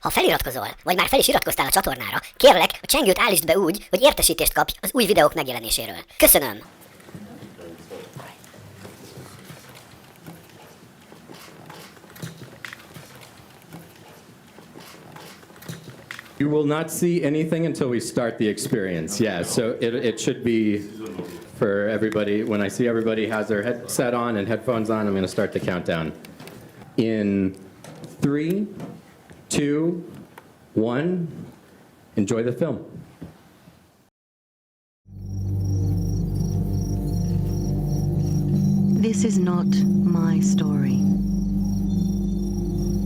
Ha feliratkozol, vagy már fel is iratkoztál a csatornára, kérlek, a csengőt állítsd be úgy, hogy értesítést kapj az új videók megjelenéséről. Köszönöm! You will not see anything until we start the experience. Yeah, so it should be for everybody. When I see everybody has their headset on and headphones on, I'm going to start the countdown. In 3, 2, 1, enjoy the film. This is not my story.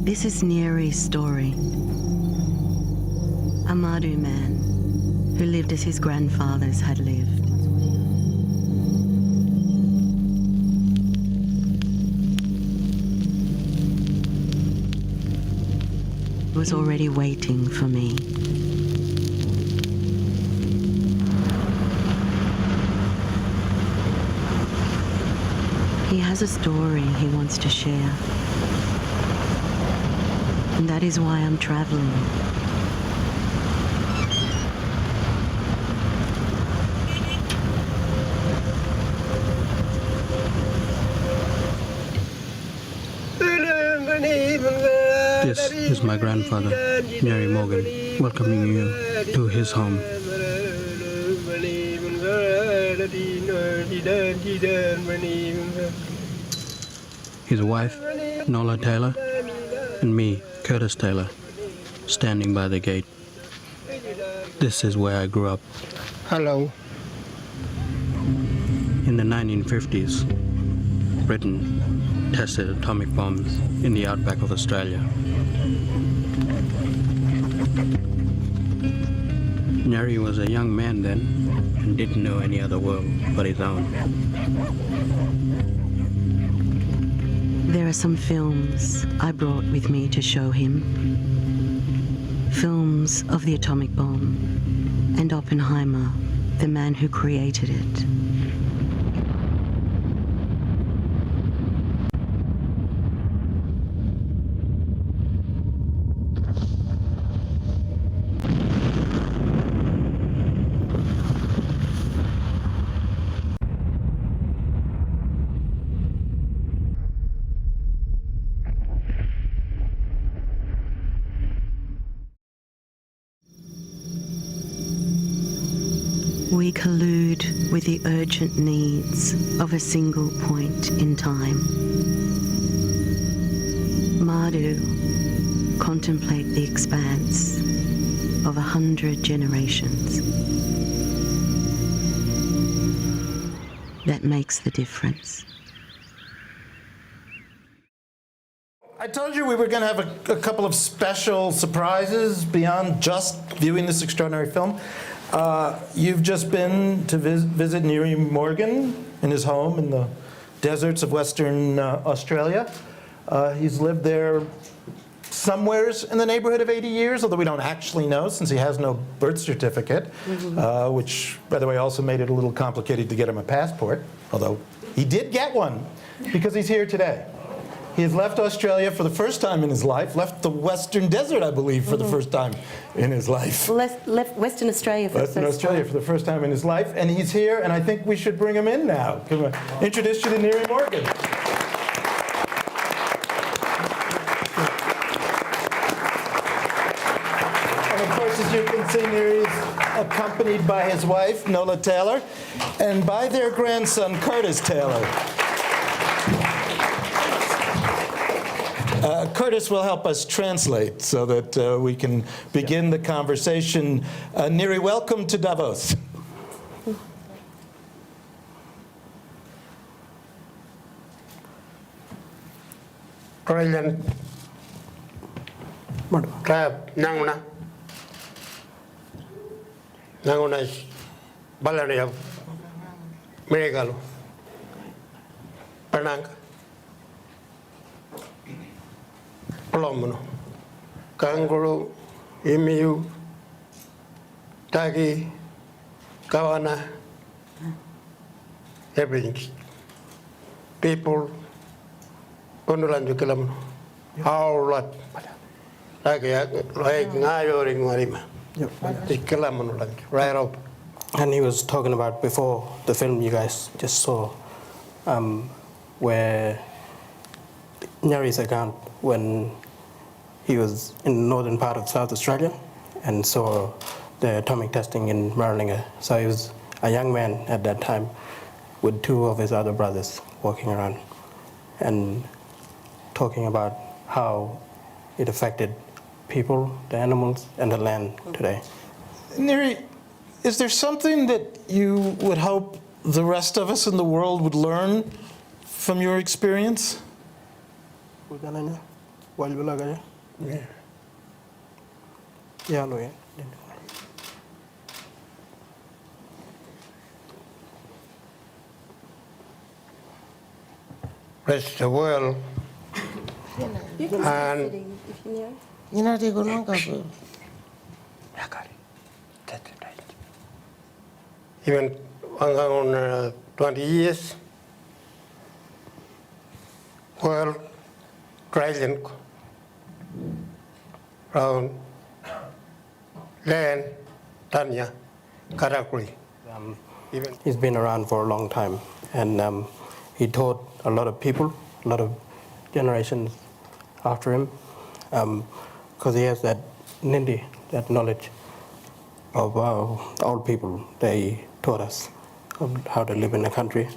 This is Neri's story. A Mardu man who lived as his grandfathers had lived. Was already waiting for me. He has a story he wants to share. And that is why I'm traveling. This is my grandfather, Neri Morgan, welcoming you to his home. His wife, Nola Taylor, and me, Curtis Taylor, standing by the gate. This is where I grew up. Hello. In the 1950s, Britain tested atomic bombs in the outback of Australia. Neri was a young man then and didn't know any other world but his own. There are some films I brought with me to show him. Films of the atomic bomb and Oppenheimer, the man who created it. We collude with the urgent needs of a single point in time. Mardu contemplate the expanse of 100 generations. That makes the difference. I told you we were going to have a couple of special surprises beyond just viewing this extraordinary film. You've just been to visit Neri Morgan in his home in the deserts of Western Australia. He's lived there somewheres in the neighborhood of 80 years, although we don't actually know since he has no birth certificate, which, by the way, also made it a little complicated to get him a passport, although he did get one because he's here today. He has left Australia for the first time in his life, left the Western Desert, I believe, for the first time in his life. Left Western Australia for Western the first Australia time. for the first time in his life, and he's here, and I think we should bring him in now. Can I introduce you to Neri Morgan. And of course, as you can see, Neri's accompanied by his wife, Nola Taylor, and by their grandson, Curtis Taylor. Curtis will help us translate so that we can begin the conversation. Neri, welcome to Davos. Brilliant. Clap. Nanguna. Nanguna is Balania. Miragalo. Pananga. Palomono. Kanguru. Emiu. Tagi. Kawana. Everything. People. Penulanjut kelam. Aulat. lagi ngayoring marima. Tikelamun lagi. Right up. And he was talking about before the film you guys just saw, where Neri's account when he was in the northern part of South Australia and saw the atomic testing in Marlinga. So he was a young man at that time with two of his other brothers walking around and talking about how it affected people, the animals, and the land today. Neri, is there something that you would hope the rest of us in the world would learn from your experience? Yeah. Rest of the world. You can start sitting if you know. You know, they go long ago. Even around 20 years, world trillion around land, Tanya, Karakuri. Even He's been around for a long time, and he taught a lot of people, a lot of generations after him, because he has that nindi, that knowledge of old people. They taught us of how to live in a country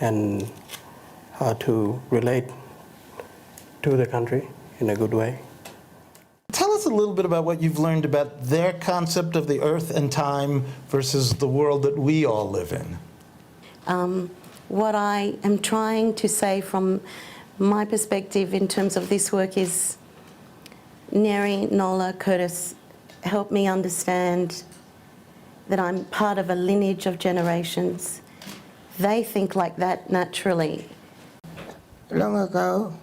and how to relate to the country in a good way. Tell us a little bit about what you've learned about their concept of the earth and time versus the world that we all live in. What I am trying to say from my perspective in terms of this work is Neri, Nola, Curtis helped me understand that I'm part of a lineage of generations. They think like that naturally. Long ago,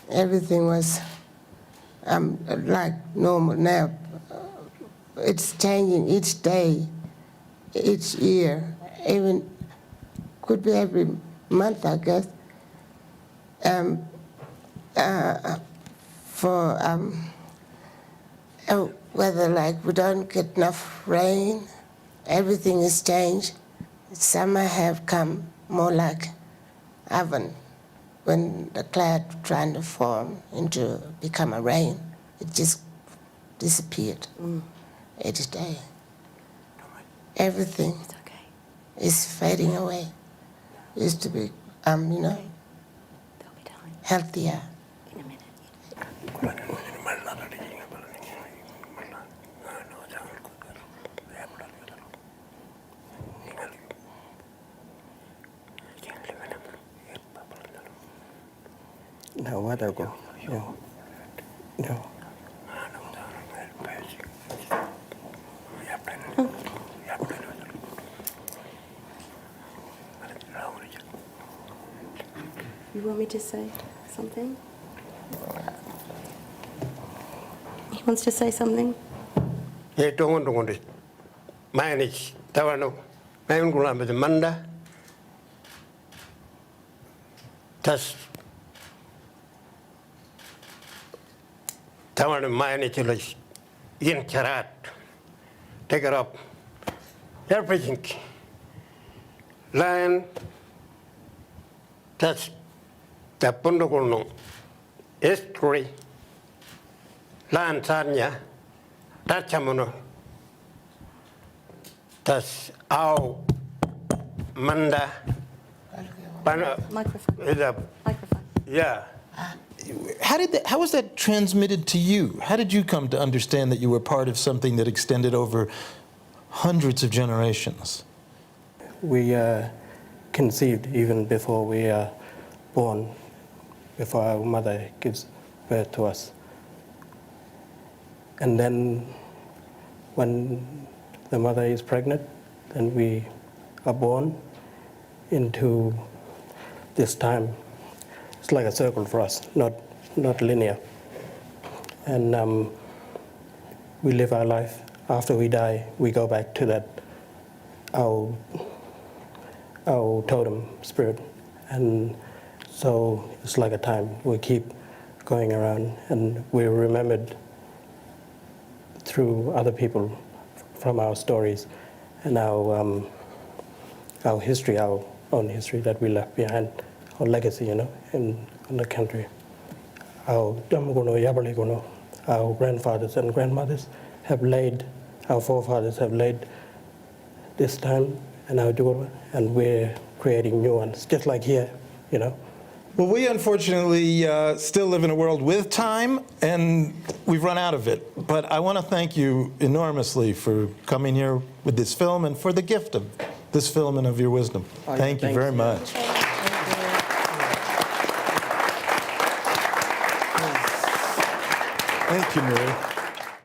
everything was like normal. Now, it's changing each day, each year, even could be every month, I guess. Whether like we don't get enough rain, everything is changed. Summer have come more like oven. When the cloud trying to form into become a rain, it just disappeared each day. Everything It's okay. is fading away. Used to be, There'll be time healthier. in a minute. No, what I go? No. You want me to say something? He wants to say something? ye tongon de manage tawano mayon gulam be manda tas tawano manage like in charat take it up everything land tas the pondogono history land sanya tachamono tas au manda Microphone. Microphone. yeah How was that transmitted to you? How did you come to understand that you were part of something that extended over hundreds of generations? We conceived even before we are born, before our mother gives birth to us. And then when the mother is pregnant, then we are born into this time. It's like a circle for us, not linear. And we live our life. After we die, we go back to that, our totem spirit. And so it's like a time. We keep going around, and we're remembered through other people from our stories and our history, our own history that we left behind, our legacy, in the country. Our grandfathers and grandmothers have laid, our forefathers have laid this time, and we're creating new ones, just like here, Well, we unfortunately still live in a world with time, and we've run out of it. But I want to thank you enormously for coming here with this film and for the gift of this film and of your wisdom. Thank you very much. Thank you, Neri.